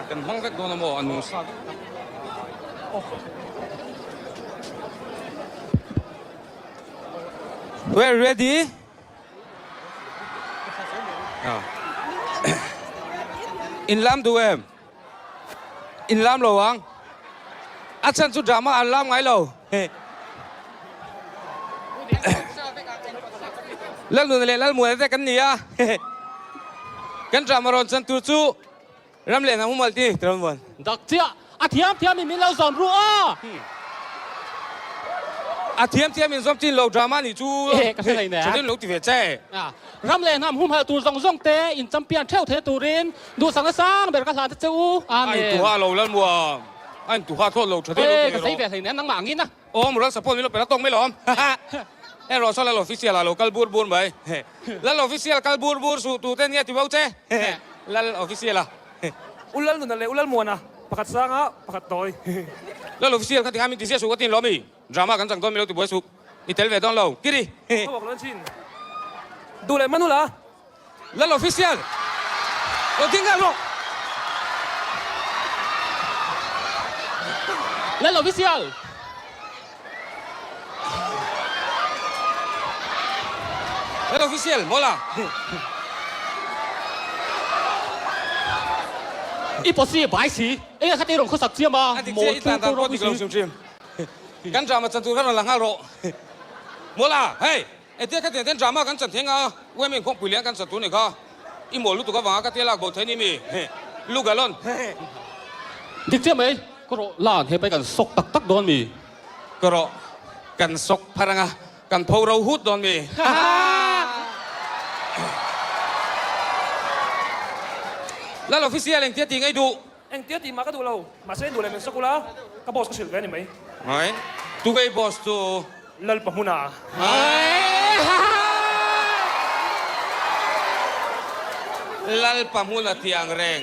kan hong vek don mo anus we're ready in lam du em in lam lo wang action chu drama an lam ngai lo lal nu le lal mu te kan nia kan drama ron chan tu chu ram le na mu mal ti tron bon đặc chia thiam mình lâu dọn rùa thiam min som tin lo drama ni chu cái này nè cho nên lo ti ve che ram le nam hum ha tu zong te in champion theo thế tu rin du sang ber ka la chu ai tu ha lo lal mu anh tu ha thot lo cho nên cái thấy về thì nè nắng mạng in á ô một lần support mi lo pe la tongไม่หลอมem rồi sao lại official là lo kalbur bun vậy là official kalbur bur su tu tên nghe thì bao che là official là ulal nun le ulal muana pakat sanga pakat toy là official kan ti hamin ti sia su ka tin lo mi drama kan chang ton mi lo ti boi su itel ve don lo kiri ko bok lon chin du le manula là official lo tin ga lo lên official là official mola ít bớt xí bài xí ấy là cái điều không sạch chia mà anh ti sia itan ta ko ti lo sim sim kan drama chan tu kan la nga ro mola hey etia ka ten drama kan chan thenga we min khong pulian kan chan tu ni kha i mo lu tu ka wa ka te lak bo theni mi lu galon địch chia mấy có độ làn hay bay cần sọc tắc đòn mìก็รอกันซกพลังกันพอเราหุดโดนมีแล้วเราฟิสิกส์เองเทียตีไงดู eng tia ti ma ka du lo ma se du le men sokula ka boss ka sil ve ni mai ไงตูไงบอสตู lal pamuna ลัลปะมุนเตียงแรง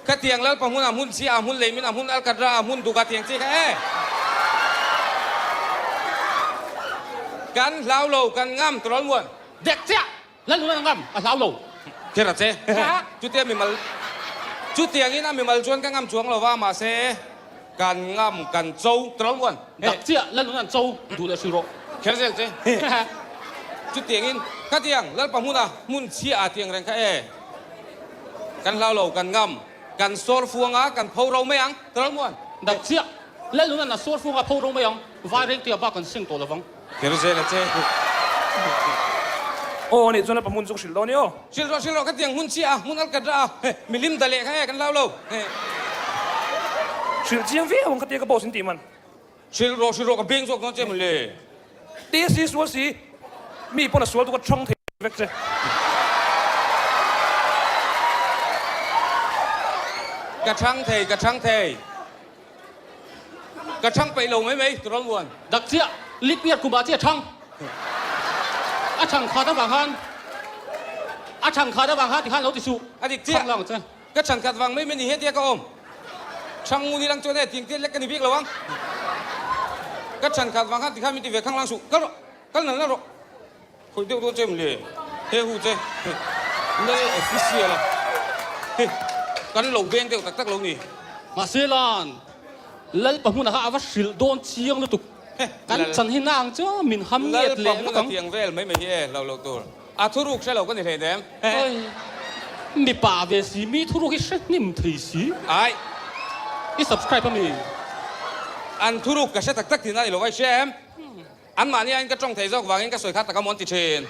กะเตียงลัลปะมุนมุนเสียมุนเลยมินมุนอัลกัดรามุนดูกะเตียงสิค่ะกันเล่าโลกันง่ำตลอดวัน địch chia lên luôn ngâm lão lầu เท่าไหร่เจ๊จุดเตียงมีมาจุดเตียงนี้นะมีมาชวนกันง่ำชวงเราว่ามาเซ่กันง่ำกันโจ้ตลอดวัน đặc chia lên luôn châu đủ là siro แค่นั้นเจ๊จุดเตียงนี้กะเตียงลัลปะมุนมุนเสียเตียงแรงค่ะกันเล่าโลกันง่ำกันโซลฟวงกันพอเราไม่ยังตลอดวัน đặc chia lên luôn là số phương phô đông mấy ông vai riêng tiệp ba cần sinh tổ là vắng แค่นั้นเจ๊ o ni zona pamun zok sil do ni o ชิลโรกันเตียงมุนเสียมุนอัลกัดรามิลิมตะเละค่ะกันเล่าโล sil chiang ve hong ka tia ka boss in ti man ชิลโรกับเบงซอกน้องเจมันเลย tia si sual si mi pona sual tu ka chong the vek che กระชังเทกระชังไปลงไหมตลอดวัน đặc chia lít biệt của bà chia chăng chăng khá đó bằng han chăng khá đó bằng han thì han lâu thì su อดีตเจี๊ย chăng lòng chứ ก็ฉันขัดวังไม่มีเหตุเดียก็อมช่างมูนี่ลังโจเนี่ยทิ้งเตี้ยเล็กกันนี่เพียกระวังก็ฉันขัดวังฮัทที่ข้ามีตีเวข้างล่างสุก็นั่นแล้วหรอคุยเดี๋ยวตัวเจมเลยเฮ้ยหูเจนี่ออฟฟิเชียลละกันหลงเบงเดี๋ยวตักหลงนี่ mà xe lan lấy bằng hôn là hạ vắt xịt đôn chiang liên tục cắn chân hin nàng chứ mình hâm แล้ว nhiệt ปั๊ lệ ม nó กับ cắn เตียงเวลไม่เฮ้เราตัวอาทุรุกใช่เราก็นี่เห็นเต็ม ôi mi bà về xí mi thu được cái sách niệm thầy xí ไอ้ cái subscribe cho mi อันทุรุกกับเชตักที่นั่นเราไว้แชมอันมานี่อันก็จ้องเทจอกวางอันก็สวยคัดแต่ก็มอนติเชน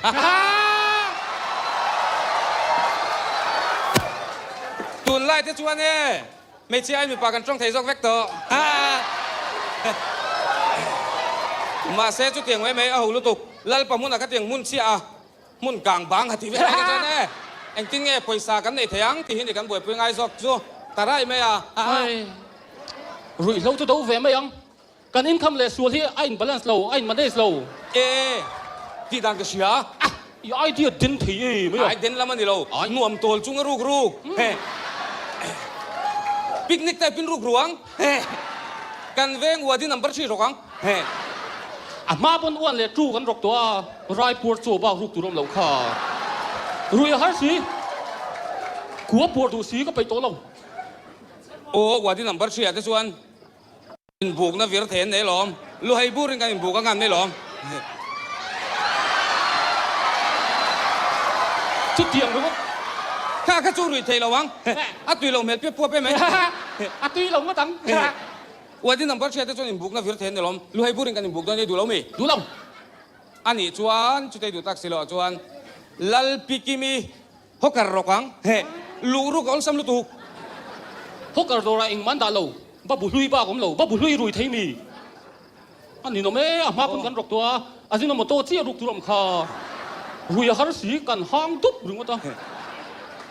ตุนไล่ที่ชวนเนี่ยไม่ใช่มีปากกันจ้องเทจอกเวกเตอร์มาเซจุดเตียงไว้ไหมเอาหูลุตุกลัลปะมุนอะก็เตียงมุนเสียมุนกลางบางหัดที่เวลากันแน่เอ็งจริงไงปอยสากันในเถียงที่เห็นกันบ่อยเป็นไงซอกจู่แต่ได้ไหมอ่ะ ôi rủi lâu tôi đâu về mấy ông cần income lệ xuống thì anh balance lâu anh manage lâu เอที่ดังก็เสีย à idea đến thì mấy ไอ้ ông เด่นละมันนี่เราหน่วมตัวจุงรูกปิกนิกแต่เป็นรูกรวงกันเวงวัวที่นับประชีรกัง à mà bọn uan lệ truกันรกตัวรายปวดโจบ่าวรูกตัวน้ำเหลาค่ะรวยหาสิกัวปวดดูสีก็ไปโตเรา ô quảที่ number 4 ส่วนอินบุกนะวิรเทนไหนหลอมลูกให้บูรินกันอินบุกก็งานไหนหลอม ชุดเตียงรู้ปะ ข้าจูรุยเทระวังอ่ะตุยลงเม็ดเปียปัวไปไหม อ่ะตีลงก็ตั้ง วันที่ number 4 ส่วนอินบุกนะวิรเทนไหนหลอมลูกให้บูรินกันอินบุกตอนนี้ดูแล้วมั้ย ดูลง อันนี้ชวนชุดที่ดูตักสิโลชวนลัลปิกิมีฮอกการรกังเฮ้ลูรุกอลซัมลุตุก พวกกระโดดเองมันด่าเราบ้าบุลุยบ้าของเราบ้าบุลุยรุยไทยมีอันนี้น้องแม่มาเป็นกันรกตัวอันนี้น้องมาโตเจี๊ยรุกตัวลำคารุยหาสีกันห้างตุ๊บหรือว่าตัว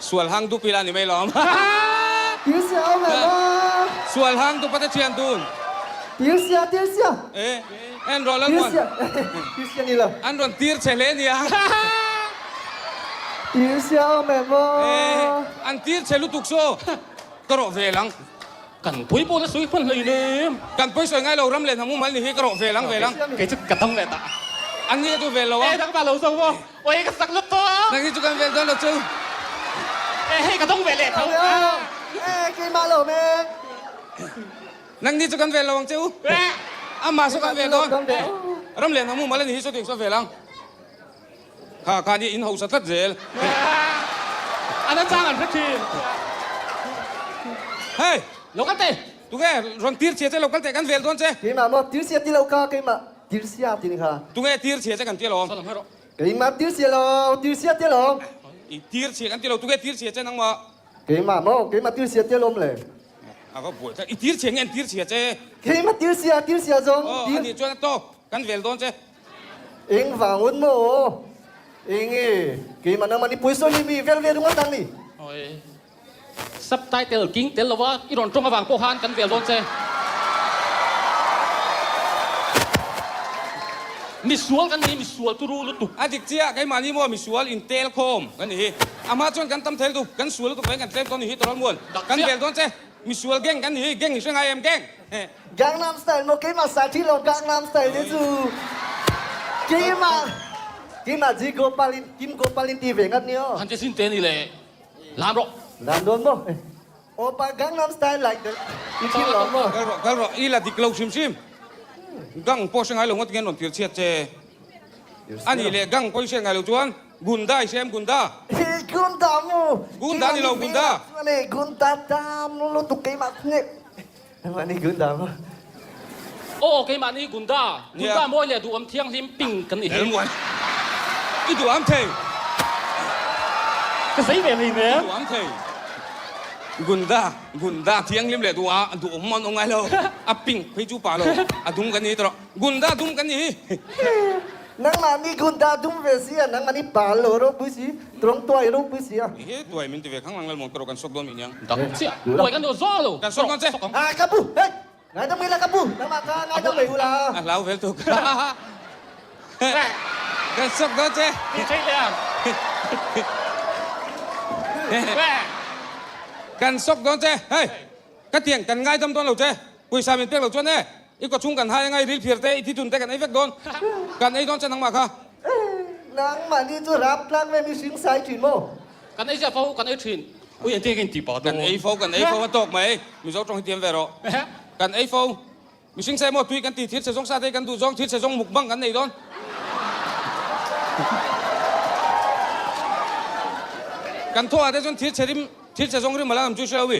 ส่วนหางตุปีลานี่ไม่หลอม 丢下我们吗？ ส่วนหางตุปัตเชียนตุน 丢下， เอ๊ะแอนรอลัน 丢 วัน 下，丢下你了， อันรอนตีร์เชเลนี่อ่ะ 丢下我们 เอ๊ะ 吗？ อันตีร์เชลุตุกโซกระโดดเวลัง กันปุยโป้และสวยเพิ่นเลยเนี่ย กันไปสวยง่ายเรารำเล่นทำมุ้งมันนี่กระโดดเวลัง แกจะกระต้องเลยตา อันนี้ตัวเวลเรา เอ้ วะ ทั้งบ้านเราสวโอ้ยกระสักลุกตัว นั่นนี่จุกันเวลตอนเราจู เอ้ให้กระต้องเวเลเขา 哎，给马路没？ นั่นนี่จุกันเวลเราวังจู เอ้ อามาสุกันเวลตอน 刚的， รำเล่นทำมุ้งมันนี่สุดที่สุดเวลังข้านี่อินเฮาส์ตัดเจล อันนั้นจ้างอันพระที เฮ้ย ลงกันเตะ tu nghe ron tir chia cho lo kal te kan vel don che 给马么？丢下的老家给马，丢下的你看， tu nghe tir chia cho kan tia lo สลับให้เรา 给马丢下了，丢下的了， i tir chia kan tia lo tu nghe tir chia cho nang ma 给马么？给马丢下的了没？ a ko boi i tir chia ngen tir chia che 给马丢下 o 中， ani cho na to kan vel don che 赢房稳么？赢诶，给马那么你不说你米vel我当你， โอ้ยซับไตเติลกิ้งเตลว่าอีรอนตรงระหว่างโปฮานกันเวลโดนเซมีสวลกันนี่มีสวลตุรูลุตุก adik chia kai mani mo mi sual in tel khom kan ni ama chon kan tam thel tu kan sual tu kan tel ton hi ton mon kan vel don che mi sual geng kan ni geng ni seng ai em geng 江南 style 么？给马三体了，江南 style 的主，给马几个巴林，金个巴林地位กันเนี่ย ฮันเจสินเตนี่เลยลามรอ Làm luôn không? Oppa Gangnam Style like that. You feel lắm không? kal ro i la dik lo sim sim gang po seng ai lo ngot ngen non tir chia che ani le gang po seng ai lo chuan gunda i sem gunda Gunda mo. Gunda ni lo, Gunda. Này Gunda tam lo tụ cái mặt nghe. Mà này Gunda mo. โอ้เกมานี่กุนดากุนดาโมยเลยดูอมเที่ยงลิมปิงกันนี่ el muan i tu am thei ก็ใส่แบบนี้เนี่ย tu am thei gunda thiang lim le du mon ong ai lo a ping phei chu pa lo a dum kan ni tro gunda dum kan ni Nang mà ni Gunda đúng về xí à, nang mà ni bà lô rồi bữa xí, trong tuổi rồi bữa xí à. he tuai min ti ve khang lang lal mon tro kan sok don min yang ดักเสียรวยกันเดี๋ยวซ้อลู kan sok don che À kapu, hey. Ngay trong mình là kapu, nang mà ka ngay trong mình là. a lau vel tu kan sok don che นี่ใช่เลยแม่ kan sok don che hey ka tiang kan ngai dam don lo che pui sa min pek lo chuan ne i ko chung kan hai ngai ril phir te i thi tun te kan ai vek don kan ai don che nang ma kha Nang mà ni cho rap lang về mi sing sai chuyện mo. กันไอ้เจ้าเขากันไอ้ทินอุ้ยอันที่กินตีปอด kan ai fo tok mai mi zo trong tiam ve ro kan ai fo mi sing sai mo tui kan ti thit se jong sa te kan du jong thit se jong muk bang kan nei don kan thoa te jon thit se jong rim mala nam chu shelo wi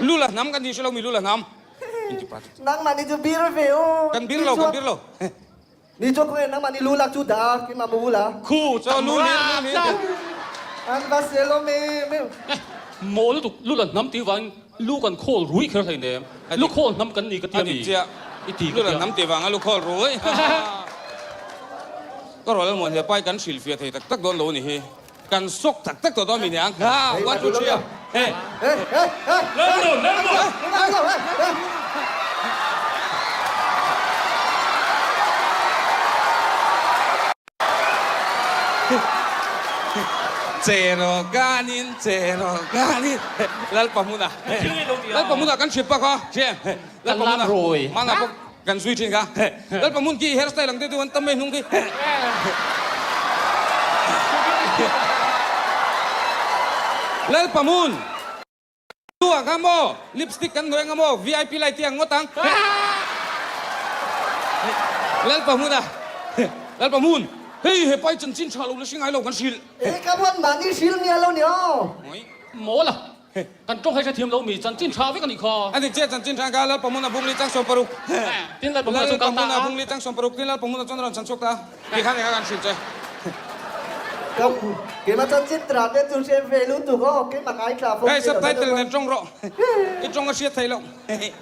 lula nam kan di shelo mi lula nam inti pat Nang mà ni cho bir về ô. kan bir lo Ni cho ko nang mà ni lulak chu da, cái mà bu la. คู่ cho lu ni An ba se lo me me. โมลูตุลูลันน้ำตีวันลูกันโคลรุยเขาไทยเนี่ยลูกโคลน้ำกันนี่ก็เทียม adik อี chia อีตีก็ lula เทียม nam te wanga lu khol roiก็รอแล้วหมดเฮียไปกันสิลเฟียเทตักโดนโลนี่เฮกันซกตักตัวดอนมีเนี่ยฮ่าวัดจุเชียเฮ้ Hey, hey, hey. เริ่มหนุนเริ่มหนุน Hey, hey, hey. Zero ganin lal pamuna kan chip pa ko che lal pamuna mana po kan sui chin ka lal pamun ki hairstyle lang te tu an tam nung ki lal pamun ตัวงามโมลิปสติกกันหน่วยงามโม VIP ไล่เตียงงดตังแล้วประมูลอ่ะแล้วประมูลเฮ้ยไปจนสิ้นชาลูกแล้วชิงไงเรากันชิล các bạn mà đi xíu nghe lâu nhở หมอละกันจงให้ใช้เทียมเรามีจันจินชาไว้กันอีกคอ อันนี้เจ๊จันจินทางการแล้วประมูลอ่ะบุ้งลีจังสมปรุก tin là แล้ว ผม ประ สุก มูล ตา อ่ะบุ้งลีจังสมปรุกนี่แล้วประมูลอ่ะจนเราสันสุกตาอีกครั้งกันชิลเจ้ không cái mà chân chết trà đến tu xem về luôn tụ có cái mặt ai trà phong เฮ้ยสับไตเติลเนี่ยจงรอไอ้จงก็เสียไทยแล้ว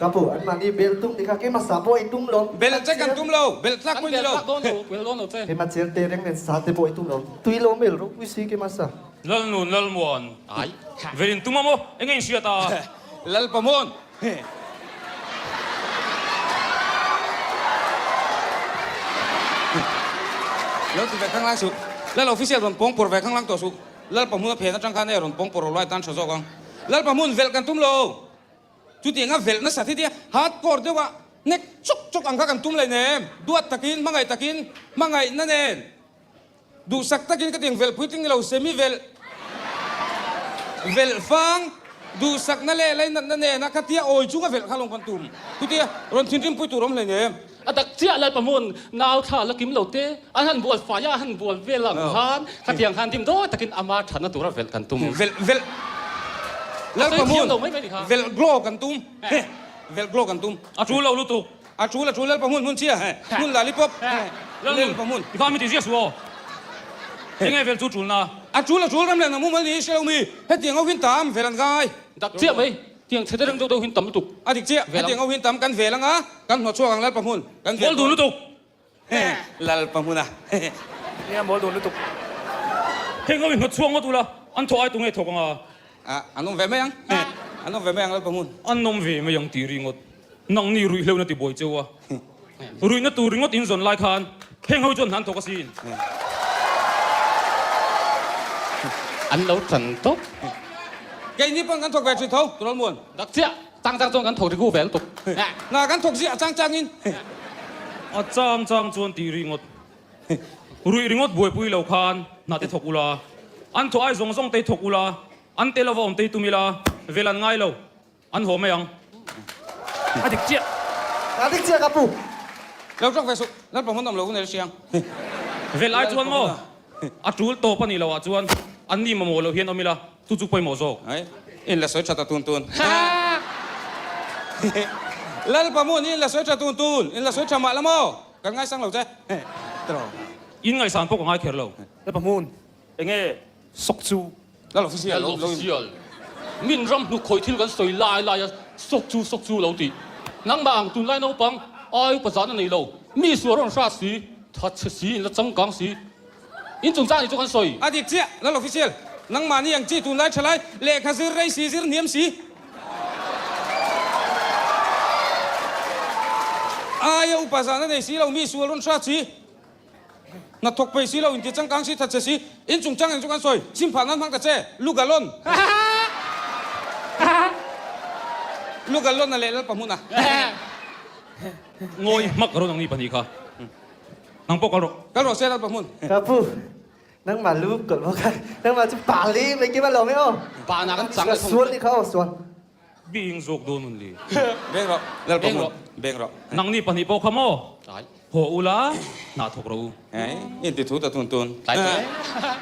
các phụ anh mà đi bel tung thì cái mặt sả bôi tung lắm เบลจะกันตุ้มเราเบลทัก กัน ไม่ เบ ดี ล เรา ตักโดนเบลโดนเต้ cái mặt chơi tê đang nên sả tê bôi tung lắm tuy lắm bel rồi quý sĩ cái mặt sả Lal nun lal muan. ไอ้ Verin tumamo. Engin siya ta. แล้วประมูลแล้วติดไปข้างล่างสุดแล้วเราฟิเชียลรอนปงปวดไปข้างล่างตัวสุดแล้วประมูลเพจจังคันเนี่ยรอนปงปวดร้อยตันชดซอกงแล้วประมูลเวลกันตุ้มโลจุดที่งั้นเวลนั่นสัตย์ที่ฮาร์ดคอร์เดียวว่าเน็กจุกอังกันตุ้มเลยเนี่ยดวดตะกินมังไงตะกินมังไงนั่นเองดูสักตะกินก็ติงเวลพูดถึงเราเซมิเวลฟังดูสักนั่นเลยนั่นเองนะคัตเตียโอ้ยจุกเวลข้าลงกันตุ้มทุกทีรอนทิ้งทิ้งพูดตัวรมเลยเนี่ย อะตักเจ้าเลยประมูลนาวท่าแล้วกิมเหล่าเต้อันหันบวชฝ่ายหันบวชเวลังฮันขัดเถียงหันทิมโดตะกินอามาฉันนั่นตัวเราเวลกันตุ้ม เวลแล้วประมูล เราไม่ดีครับ เวลโกลกันตุ้มเวลโกลกันตุ้ม Achu lau lutu. อาชูแล้วประมูลมุ่นเชียมุ่นลาลิปอป Lal เล่น nun. ประมูล Ikaw mi ti siya suo. Engin vel chu chul na. อาชูแล้วรำเล่นนะมุ่งมันนี่เชลมีเฮ็ดเตียงเอาหินตามเวลังกาย ตักเจ้าไปเถียงเสด็จเรื่องตัวหินต่ำตุก อาทิเจียเฮ็ดเตียงเอาหินตามกันเวลังอ่ะกันหัวช่วงแล้วประมูลกันเว Mol dun lutu. ลาประมูลอ่ะ Niya mol dun lutu. Hengo win hot suang otula. An to ai tungai thok nga. อันนู้นเวไม่ยังอันนู้นเวไม่ยังแล้วประมูล An nom ve me yang ti ringot. Nang ni rui leu na ti boy chewa. Rui na tu ringot in zon lai khan. Hengo jon han thok asin. อันเราจันตุก ไอ้นี่ป้องกันถกแบบสุดเท่าตัวละมวน ตักเจ้าตั้งจังจงกันถูกที่กูเวลตุก น่ากันถกเสียจังอิน A chang chang chuan ti ringot. Rui ringot boy pui lo khan. Na te thok ula. An to ai zong zong te thok ula. An te lova om te tumila. Velan ngai lo. An ho me yang. Adik chia. à thích chưa các phụ แล้วถกแบบสุดแล้วประมูลตำรวจเนี่ยเชียง Vel ai chuan mo. A chul to pani lo a chuan. An ni ma mo lo hian omila. Tu chu poi mo zo. ไอ้อินละสวยชะตาตุนแล้วประมูลนี่ละสวยชะตุนอินละสวยชะมาละโมกันง่ายสังเราเจ้ตรอ In ngai san pok ngai kher lo. Đây bà môn Enge Sọc chu แล้วเราฟิเชียล เราเสียลมินรำนุคอยที่กันสวยลายสกจูเราตีนังบางตุนไล่นปังไอ้ภาษาในเรามีส่วนราสีทัดสีและจังกังสีอินจงจ้างอินจงกันสวย อาทิตย์เจ้าแล้วเราฟิเชียลนังมานี่ยังจีตุนไล่เฉลยเลขาซื้อไรสีซื้อเนียมสีอายอุปสรรคในสีเรามีส่วนราสีนัดทกไปสีเราอินที่จังกังสีทัดสีอินจงจ้างอินจงกันสวยชิมผ่านนั้นพังแต่เจ้ลูกกะล้นลูกกะล้นนั่นแหละแล้วประมูลนะ Ngoi mak ro nang ni pani kha. Nang pok ro. ก็เราเสียแล้วประมูล các phụ nang mà lúc còn bao cái nang mà chụp bà lý mấy cái mà lòng ấy không ปานากันจัง là xuống đi không xuống Bing zok don mun li. เบงเราแล้วประมูลเบงเรา Nang ni pani pok khamo. ตาย Ho ula na thok ro. ไอ้อินติทูตะตุน ตายไป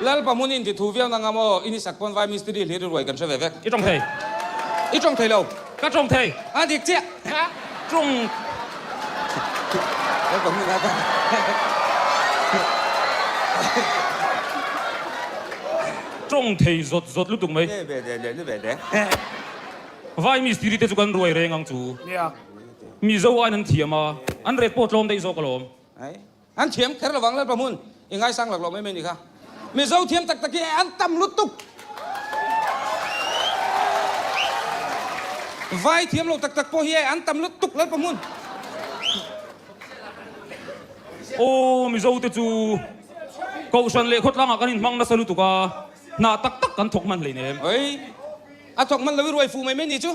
แล้วประมูลอินติทูเวียนงามออินิสักปนไว้มิสตรีเลี้ยรวยกันใช่ไหมเวก I trong thei. อีจงไทยเรา Ka trong thei. อาทิตย์เจ้า Trong แล้วประมูลอะไร trong thei zot lu tung mai. เบเดเบ Vai mi stiri te chu kan roi re ngang chu. Nè Mi zo ai nan thiama. An ret pot lom dei zo kalom. ไอ้อันเทียมแค่ระวังแล้วประมูลยังไงสร้างหลักเราไม่นี่ค่ะมีเจ้าเทียมตะกี้อันตำลุตุกไฟเทียมเราตะโพเฮียอันตำลุตุกแล้วประมูล O mi zo te chu. Ko san le khot langa kanin mang na salu tu ka. Na tak kan thok man le nem. เฮ้ยอาถกมันเลยรวยฟูไม่นี่จู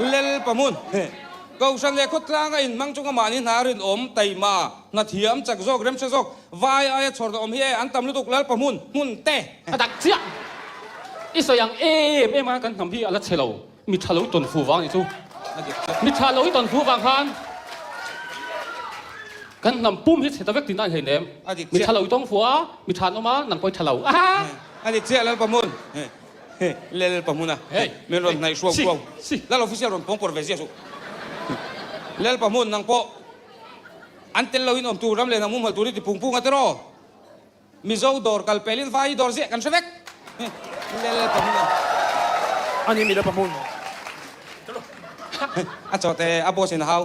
เล่ประมูลก็ฉันเลยคดร่างอินมังจงมานินหารินอมไตมานาเทียมจากโจกเรมเชจกวายไอ้ชอร์ดอมเฮียอันตำลุตุกแล้วประมูลหุ่นเตะ ตักเจ้า อีสยังเอ็มมากันทำพี่อะไรเชลล์มีชาลุยตนฟูวางอีจูมีชาลุยตนฟูวางคันกันนำปุ่มที่เสร็จแล้วติดได้เห็นเอ็มมีชาลุยตรงฟัวมีชาโนมาหนังไปชาลุอันนี้เจ้าแล้วประมูลเล่นประมูลนะเมื่อวันในช่วงแล้วเราฟิเชียลรวมปงปอร์เวเซียสุเล่นประมูลนังโปอันเตลเราอินอมตูรำเลยนังมุมหัวตูนี่ที่ปุ่งปุ่งกันตรอมิโซดอร์กัลเปลินไฟดอร์เสียกันเชฟกเล่นประมูล อันนี้มีแล้วประมูล อาจจะแต่อาโบสินเฮา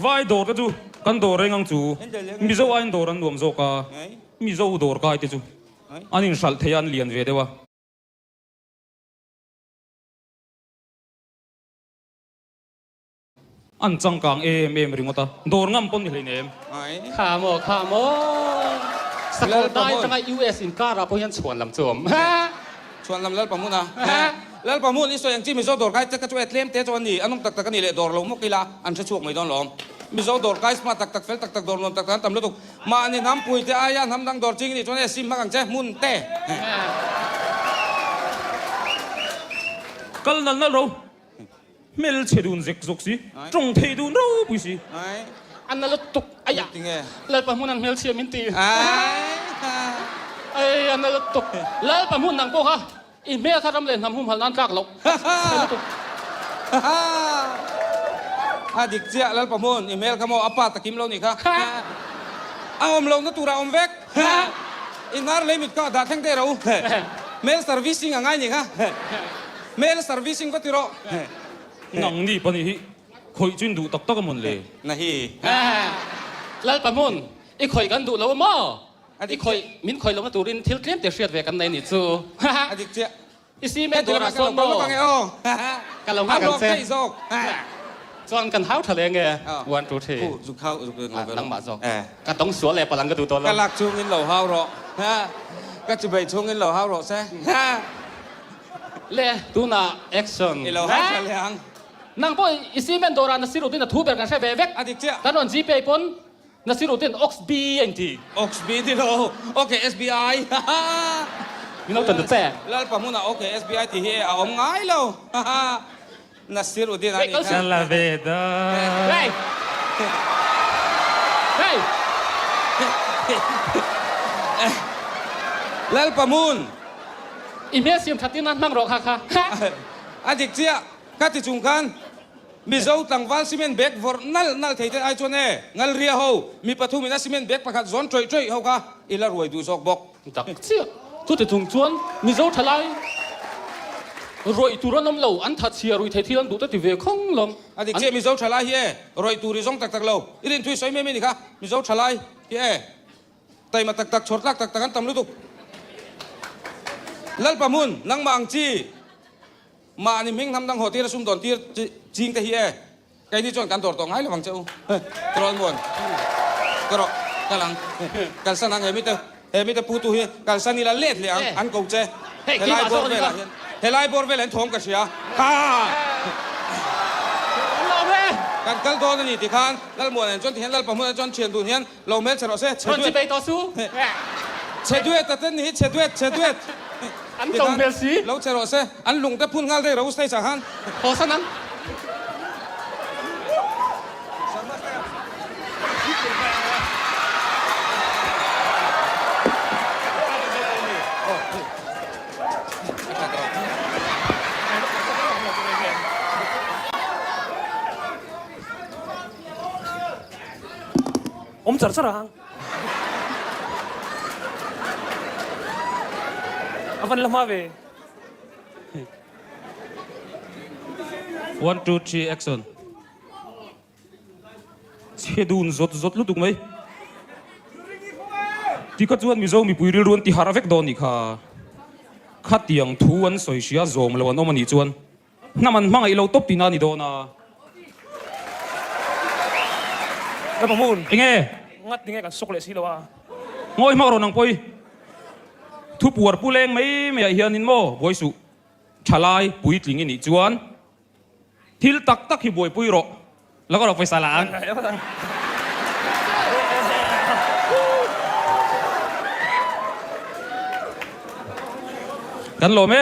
vai dor ka chu kan dor rengang chu mi zo ain dor an nuam zo ka mi zo dor kai te chu anin sal theyan lian ve dewa an chang kang em ringota dor ngam pon ni hlein em ขาโมสกอตได้จังไง US อินการาพยันชวนลำจวม ชวนลำเล่นประมูลนะเล่นประมูลนี่ส่วนอย่างที่มิโซดอร์ไกจะกระช่วยเตรียมเตะจวนนี่อันนั้นตักกันนี่เลยดอร์ลงมุกกีฬาอันเชื่อช่วงไม่โดนหลอมมิโซดอร์ไกมาตักเฟลตักดอร์ลงตักตำลุตุกมาอันนี้น้ำปุยเตะอายันทำดังดอร์จริงนี่จวนนี่ซิมมากังเจ้มุนเตะ kal nal na ro mel chedun zek zok si trong thei dun ro pui si อันนั้นเราตกไอ้ยะ จริงไง เลยประมูลนังเมลเชียมินตีไอ้อันนั้นเราตกเลยประมูลนังโป้ค่ะอีเมลถ้าทำเล่นทำหุ้มหันนั่นกากหรอก อาดิกเจ้าเล่นประมูลอีเมลเขาบอกอัปปะตะกิมเรานี่ค่ะเอาอมลงนั่นตัวเราอมเวกอินนาร์เลมิดก็ด่าทั้งเตะเราเมลเซอร์วิสซิ่งง่ายนี่ค่ะเมลเซอร์วิสซิ่งก็ติโร nang ni pani hi khoi chun du tak tak mon le นะฮี เลยประมูลอีคอยกันดูแล้วมั้งอีคอยมินคอยลงมาตูรินทิลเตรียมเตะเชียดเวกันในนี่จู อาดิกเจ้า อีซีเม แม่ น ตั ตัว ว เรา ละ ก็ ส่ ล วน ง โม่ มาไงอ๋อ กันลงมากันเซ่ โซก จอนกันเท้าทะเลไงวันตูเท สุขเข้าสุขเกิน นังบาซอกก็ต้องสวนเลยปลังก็ดูตัว ก็ แล้ว หลักช่วงเงินเหล่าเฮาหรอก็จะไปช่วงเงินเหล่าเฮาหรอใช่ เล่ตูน่าแอคชั่น เหล่าเฮาเฉลียง นังพออีซีเมนโดรานัสิรุตินทูเบอร์กันใช่เวก อาดิกเจ้า กันนจีเปย์ปนนัสิรุตินออกซ์บีเอ็นที ออกซ์บีที่เราโอเค SBI มีน้องตันแต่ แล้วประมูลนะโอเค SBI ที่เฮียเอาง่ายแล้วนัสซิรุดีนะนี่ la veda เฮ้ยเฮ้ย แล้วประมูล อีเมลเสียมชัดที่นั่นมั่งหรอกค่ะ อาดิกเจ้าก็ที่จุงกันมีเจ้าต่างวัลซีเมนต์เบกวอร์นัลเทย์ไอจวนเองัลเรียเฮามีปฐุมมีนัสซีเมนต์เบกประกาศซ้อนช่วยเฮาค่ะอีลารวยดูซอกบอก ตักเสียทุกที่ถุงชวนมีเจ้าทลายรวยตัวน้ำเหลวอันทัดเชียรวยไทยที่นั่นดูแต่ที่เวคงลม อาดิกเจ้ามีเจ้าฉลายเฮียรวยตูริซองตักเราอีรินทุยสวยไม่นี่ค่ะมีเจ้าฉลายเฮียไต่มาตักชดลักตักกันตำลุตุกแล้วประมูลนังมาอังจีมาอันนี้มิงทำดังหัวที่ระซุ่มตอนที่จริงแต่เฮียไก่นี่จนการตรวจตองให้ระวังเจ้าตรวจมวนกระกำลังการสนังเฮมิเตปูตุเฮียการสนิละเล็ดเลยอันกูเจเฮลัยบอร์เวลเฮลัยบอร์เวลเห็นทงกันเชียฮ่า เราเว้ย การกัลโดนนี่ที่ขันแล้วมวนจนที่เห็นแล้วประมูลจนเชียนดูเห็นเราเมลเชโรเซ่เช คน ด้ว ที่ ย ไปต่อสู้ เชด้วยแต่เต้นนี้เชด้วย อันตรงเบลซี เราเชโรเซ่อันลุงแต่พูดง่ายได้เราใส่จากหัน พอสนั้น Om sarang. Avan lamave. 1 2 3 action chedun zot lu tuk mai ti ka chuan mi zo mi puiril ruan ti haravek don ni kha khatiang thu an soi sia zom lo an omani chuan naman mangai lo top tina ni dona Napamun. enge Ngat tingay ka sukle sila wa. ngoi ma ro nang poi thu puar puleng mai me hianin mo boisu thalai pui tling ni chuan thil tak tak hi boi pui roแล้วก็เราไปสลาง กันโลเม